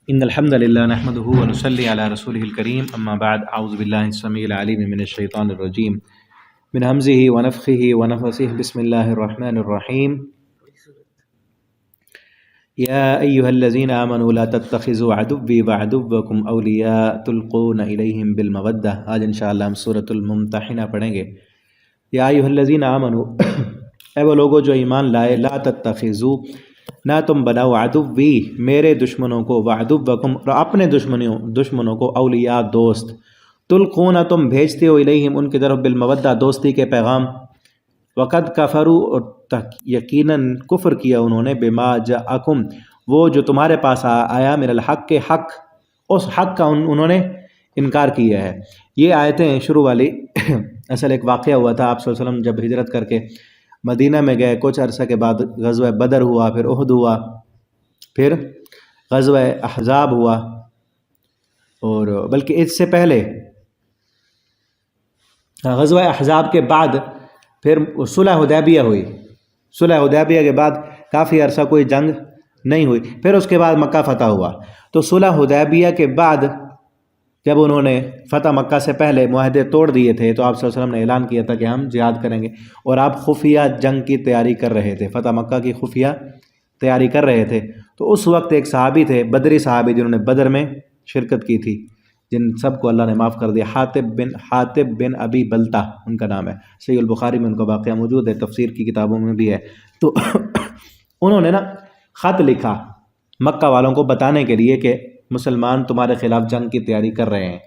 إن الحمد لله نحمده ونصلي على رسوله الكريم أما بعد أعوذ بالله السميع العليم من الشيطان الرجيم من همزه ونفخه ونفثه بسم الله الرحمن الرحيم يا أيها الذين آمنوا لا تتخذوا عدوي وعدوكم أولياء تلقون إليهم بالمودة. آج انشاءاللہ ہم سورۃ الممتحنہ پڑھیں گے. یا ایھا الذین آمنوا اے وہ لوگو جو ایمان لائے، لا تتخذوا نہ تم بناؤ عدوی میرے دشمنوں کو، وعدوکم اور اپنے دشمنوں کو، اولیاء دوست، تلقون تم بھیجتے ہو الیہم ان کی طرف بالمودہ دوستی کے پیغام، وقد کفروا اور یقیناً کفر کیا انہوں نے، بما جاءکم وہ جو تمہارے پاس آیا، من الحق کے حق، اس حق کا انہوں نے انکار کیا ہے. یہ آیتیں شروع والی اصل ایک واقعہ ہوا تھا. آپ صلی اللہ علیہ وسلم جب ہجرت کر کے مدینہ میں گئے، کچھ عرصہ کے بعد غزوہ بدر ہوا، پھر احد ہوا، پھر غزوہ احزاب ہوا، اور بلکہ اس سے پہلے غزوہ احزاب کے بعد پھر صلح حدیبیہ ہوئی. صلح حدیبیہ کے بعد کافی عرصہ کوئی جنگ نہیں ہوئی، پھر اس کے بعد مکہ فتح ہوا. تو صلح حدیبیہ کے بعد جب انہوں نے فتح مکہ سے پہلے معاہدے توڑ دیے تھے، تو آپ صلی اللہ علیہ وسلم نے اعلان کیا تھا کہ ہم جہاد کریں گے، اور آپ خفیہ جنگ کی تیاری کر رہے تھے، فتح مکہ کی خفیہ تیاری کر رہے تھے. تو اس وقت ایک صحابی تھے، بدری صحابی، جنہوں نے بدر میں شرکت کی تھی، جن سب کو اللہ نے معاف کر دیا. حاطب بن ابی بلتہ ان کا نام ہے. صحیح البخاری میں ان کا واقعہ موجود ہے، تفسیر کی کتابوں میں بھی ہے. تو انہوں نے خط لکھا مکہ والوں کو بتانے کے لیے کہ مسلمان تمہارے خلاف جنگ کی تیاری کر رہے ہیں.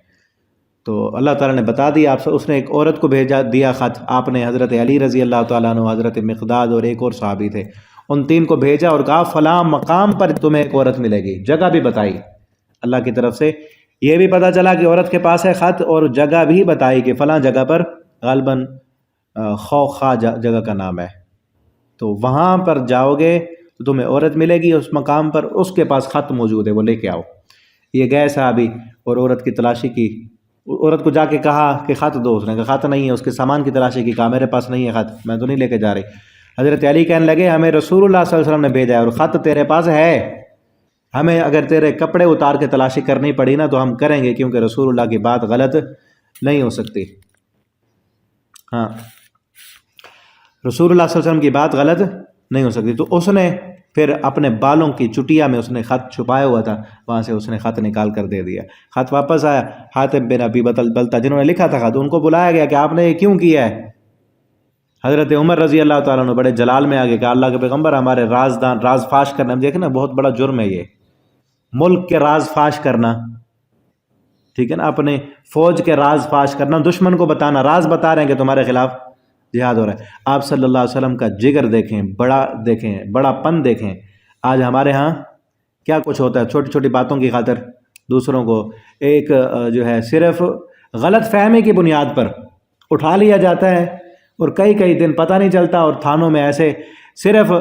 تو اللہ تعالیٰ نے بتا دیا. اس نے ایک عورت کو بھیجا دیا خط. آپ نے حضرت علی رضی اللہ تعالیٰ عنہ، حضرت مقداد اور ایک اور صحابی تھے، ان تین کو بھیجا اور کہا فلاں مقام پر تمہیں ایک عورت ملے گی. جگہ بھی بتائی اللہ کی طرف سے. یہ بھی پتہ چلا کہ عورت کے پاس ہے خط، اور جگہ بھی بتائی کہ فلاں جگہ پر، غالباً خوخا جگہ کا نام ہے، تو وہاں پر جاؤ گے تو تمہیں عورت ملے گی اس مقام پر، اس کے پاس خط موجود ہے، وہ لے کے آؤ. یہ گئے صحابی اور عورت کی تلاشی کی. عورت کو جا کے کہا کہ خط دو، اس نے کہا خط نہیں ہے. اس کے سامان کی تلاشی کی، کہا میرے پاس نہیں ہے خط، میں تو نہیں لے کے جا رہی. حضرت علی کہنے لگے ہمیں رسول اللہ صلی اللہ علیہ وسلم نے بھیجا ہے اور خط تیرے پاس ہے. ہمیں اگر تیرے کپڑے اتار کے تلاشی کرنی پڑی نا تو ہم کریں گے، کیونکہ رسول اللہ کی بات غلط نہیں ہو سکتی. ہاں، رسول اللہ صلی اللہ علیہ وسلم کی بات غلط نہیں ہو سکتی. تو اس نے پھر اپنے بالوں کی چٹیا میں اس نے خط چھپایا ہوا تھا، وہاں سے اس نے خط نکال کر دے دیا. خط واپس آیا. حاطب بن ابی بلتہ جنہوں نے لکھا تھا خط، ان کو بلایا گیا کہ آپ نے یہ کیوں کیا ہے. حضرت عمر رضی اللہ تعالیٰ عنہ بڑے جلال میں آگے کہا اللہ کے پیغمبر ہمارے رازدان، راز فاش کرنا، دیکھیں نا بہت بڑا جرم ہے یہ، ملک کے راز فاش کرنا، ٹھیک ہے نا، اپنے فوج کے راز فاش کرنا، دشمن کو بتانا، راز بتا رہے ہیں کہ تمہارے خلاف جہاد ہو رہا ہے. آپ صلی اللہ علیہ وسلم کا جگر دیکھیں، بڑا پن دیکھیں. آج ہمارے ہاں کیا کچھ ہوتا ہے، چھوٹی چھوٹی باتوں کی خاطر دوسروں کو ایک جو ہے صرف غلط فہمی کی بنیاد پر اٹھا لیا جاتا ہے، اور کئی دن پتہ نہیں چلتا، اور تھانوں میں ایسے صرف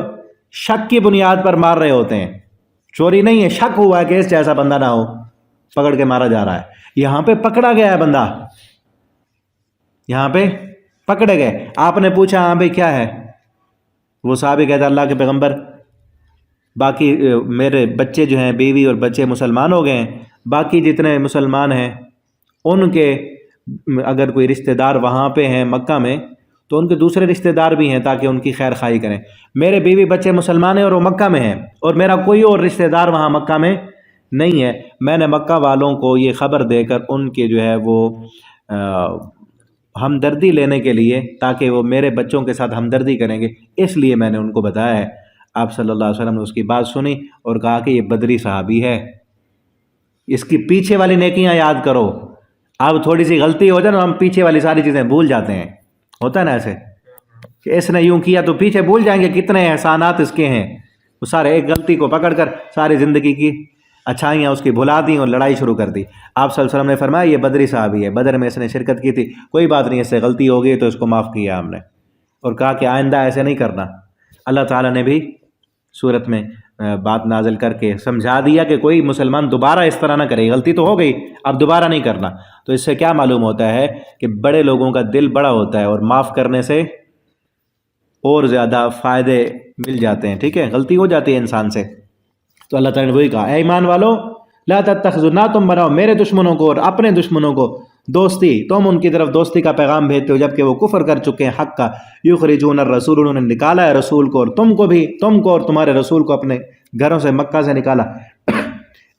شک کی بنیاد پر مار رہے ہوتے ہیں. چوری نہیں ہے، شک ہوا ہے کہ اس جیسا بندہ نہ ہو، پکڑ کے مارا جا رہا ہے. یہاں پہ پکڑا گیا ہے بندہ، یہاں پہ پکڑے گئے. آپ نے پوچھا ہاں بھائی کیا ہے، وہ صحابی کہتا اللہ کے پیغمبر باقی میرے بچے جو ہیں، بیوی اور بچے مسلمان ہو گئے ہیں، باقی جتنے مسلمان ہیں ان کے اگر کوئی رشتہ دار وہاں پہ ہیں مکہ میں تو ان کے دوسرے رشتہ دار بھی ہیں تاکہ ان کی خیر خواہی کریں. میرے بیوی بچے مسلمان ہیں اور وہ مکہ میں ہیں، اور میرا کوئی اور رشتہ دار وہاں مکہ میں نہیں ہے. میں نے مکہ والوں کو یہ خبر دے کر ان کے جو ہے وہ ہمدردی لینے کے لیے، تاکہ وہ میرے بچوں کے ساتھ ہمدردی کریں گے، اس لیے میں نے ان کو بتایا ہے. آپ صلی اللہ علیہ وسلم نے اس کی بات سنی اور کہا کہ یہ بدری صحابی ہے، اس کی پیچھے والی نیکیاں یاد کرو. اب تھوڑی سی غلطی ہو جائے نا، ہم پیچھے والی ساری چیزیں بھول جاتے ہیں. ہوتا ہے نا ایسے کہ اس نے یوں کیا تو پیچھے بھول جائیں گے کتنے احسانات اس کے ہیں. وہ سارے ایک غلطی کو پکڑ کر ساری زندگی کی اچھائیاں اس کی بھلا دیں اور لڑائی شروع کر دی. آپ صلی اللہ علیہ وسلم نے فرمایا یہ بدری صحابی ہے، بدر میں اس نے شرکت کی تھی، کوئی بات نہیں، اس سے غلطی ہو گئی تو اس کو معاف کیا ہم نے، اور کہا کہ آئندہ ایسے نہیں کرنا. اللہ تعالیٰ نے بھی صورت میں بات نازل کر کے سمجھا دیا کہ کوئی مسلمان دوبارہ اس طرح نہ کرے، غلطی تو ہو گئی اب دوبارہ نہیں کرنا. تو اس سے کیا معلوم ہوتا ہے کہ بڑے لوگوں کا دل بڑا ہوتا ہے، اور معاف کرنے سے اور زیادہ فائدے مل جاتے ہیں. ٹھیک ہے، غلطی ہو جاتی ہے انسان سے. تو اللہ تعالیٰ نے وہی کہا اے ایمان والو لا تتخذوا، نہ تم بناؤ میرے دشمنوں کو اور اپنے دشمنوں کو دوستی، تم ان کی طرف دوستی کا پیغام بھیجتے ہو جبکہ وہ کفر کر چکے ہیں حق کا، یخرجون الرسول، انہوں نے نکالا ہے رسول کو، اور تم کو بھی، تم کو اور تمہارے رسول کو اپنے گھروں سے، مکہ سے نکالا،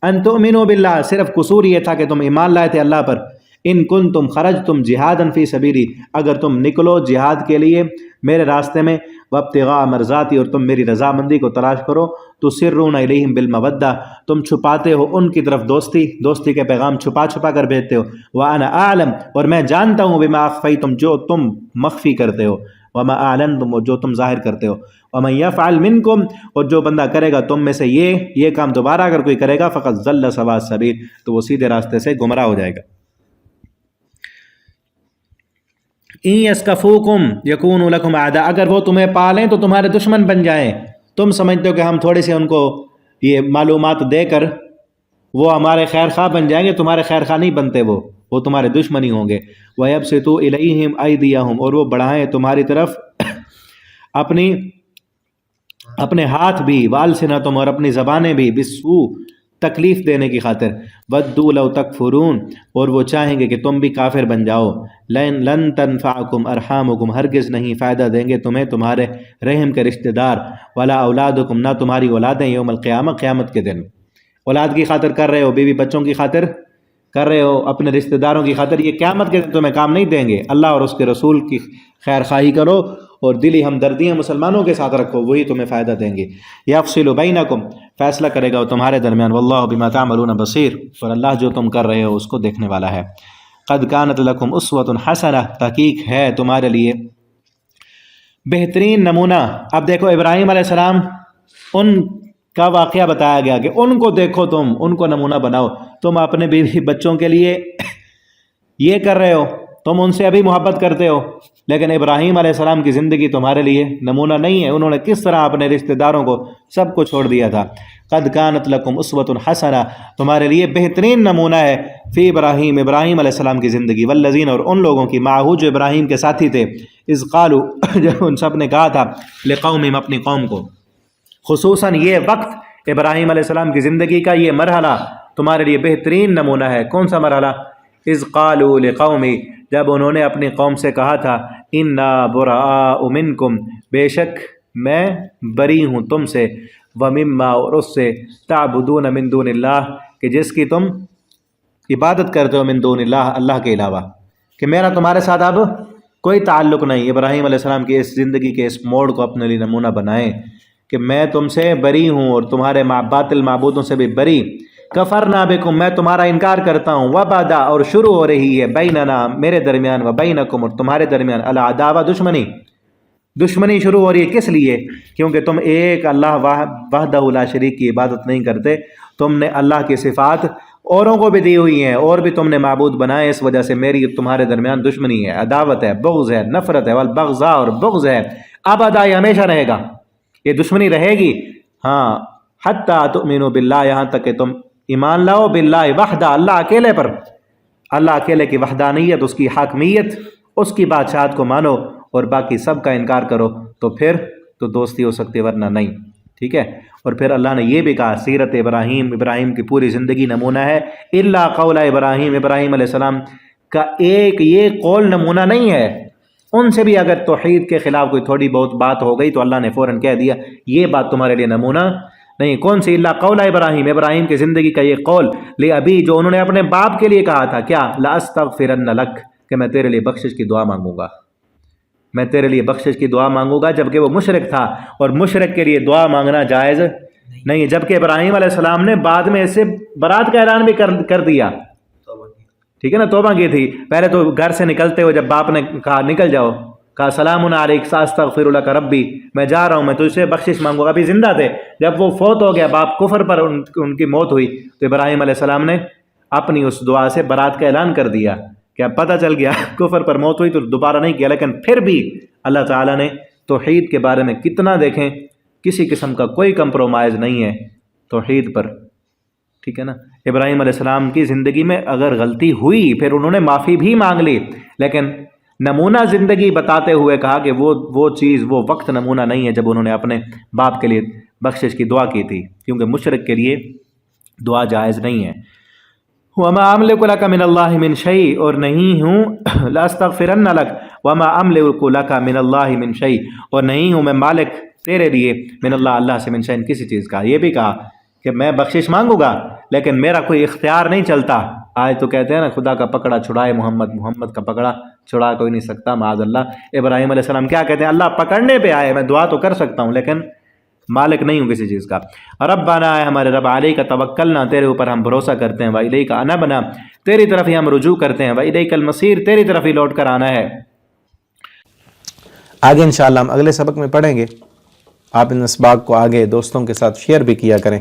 ان تؤمنوا باللہ، صرف قصور یہ تھا کہ تم ایمان لائے تھے اللہ پر، ان کنتم خرجتم جہادا فی سبیلی، اگر تم نکلو جہاد کے لیے میرے راستے میں، وابتغاء مرضاتی، اور تم میری رضامندی کو تلاش کرو، تسرون الیہم بالمودہ، تم چھپاتے ہو ان کی طرف دوستی کے پیغام چھپا چھپا کر بھیجتے ہو، وانا اعلم، اور میں جانتا ہوں، بما اخفیتم، جو تم مخفی کرتے ہو، وما اعلنتم، جو تم ظاہر کرتے ہو، ومن یفعل منکم، اور جو بندہ کرے گا تم میں سے یہ کام دوبارہ اگر کوئی کرے گا، فقط ضل سواء السبیل، تو وہ سیدھے راستے سے گمراہ ہو جائے گا۔ ان یسکفوکم یکونوا لکم اعداء، اگر وہ تمہیں پالیں تو تمہارے دشمن بن جائیں، تم سمجھتے ہو کہ ہم تھوڑی سی ان کو یہ معلومات دے کر وہ ہمارے خیر خواہ بن جائیں گے، تمہارے خیر خواہ نہیں بنتے، وہ تمہارے دشمن ہی ہوں گے۔ وَيَبْسِطُوا إِلَيْهِمْ أَيْدِيَهُمْ، اور وہ بڑھائیں تمہاری طرف اپنے ہاتھ بھی، وَأَلْسِنَتُهُمْ، اور اپنی زبانیں بھی، بِالسُّوءِ، تکلیف دینے کی خاطر، وَدُّوا لَوْ تَكْفُرُونَ، اور وہ چاہیں گے کہ تم بھی کافر بن جاؤ، لَن تَنفَعَكُمْ أَرْحَامُكُمْ، ہرگز نہیں فائدہ دیں گے تمہیں تمہارے رحم کے رشتہ دار، وَلَا أَوْلَادُكُمْ، نہ تمہاری اولادیں، یوم القیامہ، قیامت کے دن، اولاد کی خاطر کر رہے ہو، بیوی بچوں کی خاطر کر رہے ہو، اپنے رشتہ داروں کی خاطر، یہ قیامت کے دن تمہیں کام نہیں دیں گے۔ اللہ اور اس کے رسول کی خیر خواہی کرو اور دلی ہمدردیاں مسلمانوں کے ساتھ رکھو، وہی تمہیں فائدہ دیں گے۔ یفصل بینکم، فیصلہ کرے گا وہ تمہارے درمیان، واللہ بما تعملون بصیر، اور اللہ جو تم کر رہے ہو اس کو دیکھنے والا ہے۔ قد کانت لکم اسوۃ حسنہ، تحقیق ہے تمہارے لیے بہترین نمونہ۔ اب دیکھو ابراہیم علیہ السلام، ان کا واقعہ بتایا گیا کہ ان کو دیکھو، تم ان کو نمونہ بناؤ، تم اپنے بیوی بچوں کے لیے یہ کر رہے ہو، تم ان سے ابھی محبت کرتے ہو، لیکن ابراہیم علیہ السلام کی زندگی تمہارے لیے نمونہ نہیں ہے، انہوں نے کس طرح اپنے رشتہ داروں کو سب کو چھوڑ دیا تھا۔ قد کانت لکم اسوۃ حسنہ، تمہارے لیے بہترین نمونہ ہے، فی ابراہیم علیہ السلام کی زندگی، والذین، اور ان لوگوں کی، معہو، جو ابراہیم کے ساتھی تھے، اذ قالوا، جب ان سب نے کہا تھا، لقومہم، اپنی قوم کو، خصوصاً یہ وقت ابراہیم علیہ السلام کی زندگی کا یہ مرحلہ تمہارے لیے بہترین نمونہ ہے۔ کون سا مرحلہ؟ اذ قالوا لقومی، جب انہوں نے اپنی قوم سے کہا تھا، انا براء منکم، بے شک میں بری ہوں تم سے، ومما، اور اس سے، تعبدون من دون اللہ، کہ جس کی تم عبادت کرتے ہو، من دون اللہ، اللہ کے علاوہ، کہ میرا تمہارے ساتھ اب کوئی تعلق نہیں۔ ابراہیم علیہ السلام کی اس زندگی کے اس موڑ کو اپنے لیے نمونہ بنائیں کہ میں تم سے بری ہوں اور تمہارے باطل معبودوں سے بھی بری۔ کفرنا بکم، میں تمہارا انکار کرتا ہوں، وبدا، اور شروع ہو رہی ہے، بیننا، میرے درمیان، وبینکم، اور تمہارے درمیان، العداوہ، دشمنی شروع ہو رہی ہے۔ کس لیے؟ کیونکہ تم ایک اللہ وحدہ لا شریک کی عبادت نہیں کرتے، تم نے اللہ کی صفات اوروں کو بھی دی ہوئی ہیں اور بھی تم نے معبود بنائے، اس وجہ سے میری تمہارے درمیان دشمنی ہے، عداوت ہے، بغض ہے، نفرت ہے، والبغضاء، اور بغض ہے، ابدا، یہ ہمیشہ رہے گا، یہ دشمنی رہے گی، ہاں، حتی تؤمنوا باللہ، یہاں تک کہ تم ایمان لاؤ، باللہ وحدہ، اللہ اکیلے پر، اللہ اکیلے کی وحدانیت، اس کی حاکمیت، اس کی بادشاہت کو مانو اور باقی سب کا انکار کرو، تو پھر تو دوستی ہو سکتی ہے، ورنہ نہیں، ٹھیک ہے۔ اور پھر اللہ نے یہ بھی کہا، سیرت ابراہیم کی پوری زندگی نمونہ ہے، الا قول ابراہیم علیہ السلام کا ایک یہ قول نمونہ نہیں ہے، ان سے بھی اگر توحید کے خلاف کوئی تھوڑی بہت بات ہو گئی تو اللہ نے فوراً کہہ دیا یہ بات تمہارے لیے نمونہ نہیں۔ کون سی؟ الا قول ابراہیم کی زندگی کا یہ قول، ابھی، جو انہوں نے اپنے باپ کے لیے کہا تھا، کیا؟ لاستغفرن لک، کہ میں تیرے لیے بخشش کی دعا مانگوں گا، میں تیرے لیے بخشش کی دعا مانگوں گا، جبکہ وہ مشرک تھا اور مشرک کے لیے دعا مانگنا جائز نہیں، جبکہ ابراہیم علیہ السلام نے بعد میں اس سے برات کا اعلان بھی کر دیا، ٹھیک ہے نا، توبہ کی تھی۔ پہلے تو گھر سے نکلتے ہو جب باپ نے کہا نکل جاؤ، کہا سلام علیک ساستغفر لک ربی، میں جا رہا ہوں، میں تجھ سے بخشش مانگوں گا، ابھی زندہ تھے۔ جب وہ فوت ہو گیا، باپ کفر پر ان کی موت ہوئی، تو ابراہیم علیہ السلام نے اپنی اس دعا سے برات کا اعلان کر دیا، کہ اب پتہ چل گیا کفر پر موت ہوئی تو دوبارہ نہیں کیا، لیکن پھر بھی اللہ تعالیٰ نے توحید کے بارے میں کتنا، دیکھیں، کسی قسم کا کوئی کمپرومائز نہیں ہے توحید پر، ٹھیک ہے نا۔ ابراہیم علیہ السلام کی زندگی میں اگر غلطی ہوئی پھر انہوں نے معافی بھی مانگ لی، لیکن نمونہ زندگی بتاتے ہوئے کہا کہ وہ چیز، وہ وقت نمونہ نہیں ہے جب انہوں نے اپنے باپ کے لیے بخشش کی دعا کی تھی، کیونکہ مشرک کے لیے دعا جائز نہیں ہے۔ وما املک لک من اللہ من شیء، اور نہیں ہوں لاستغفرن لک وما املک لک من اللہ من شیء، اور نہیں ہوں میں مالک تیرے لیے من اللہ، اللہ سے، من شیء کسی چیز کا۔ یہ بھی کہا کہ میں بخشش مانگوں گا لیکن میرا کوئی اختیار نہیں چلتا۔ آج تو کہتے ہیں نا خدا کا پکڑا چھڑائے محمد، محمد کا پکڑا چھڑا کوئی نہیں سکتا معاذ اللہ۔ ابراہیم علیہ السلام کیا کہتے ہیں؟ اللہ پکڑنے پہ آئے، میں دعا تو کر سکتا ہوں لیکن مالک نہیں ہوں کسی چیز کا۔ ربنا، ہے ہمارے رب، علیک توکلنا، تیرے اوپر ہم بھروسہ کرتے ہیں، والیک انبنا، تیری طرف ہی ہم رجوع کرتے ہیں، والیک المصیر، تیری طرف ہی لوٹ کر آنا ہے۔ آگے انشاءاللہ ہم اگلے سبق میں پڑھیں گے۔ آپ ان اسباق کو آگے دوستوں کے ساتھ شیئر بھی کیا کریں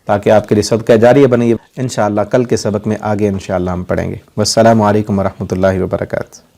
تاکہ آپ کے لیے صدقہ جاریہ بنے۔ انشاءاللہ کل کے سبق میں آگے انشاءاللہ ہم پڑھیں گے۔ والسلام علیکم ورحمۃ اللہ وبرکاتہ۔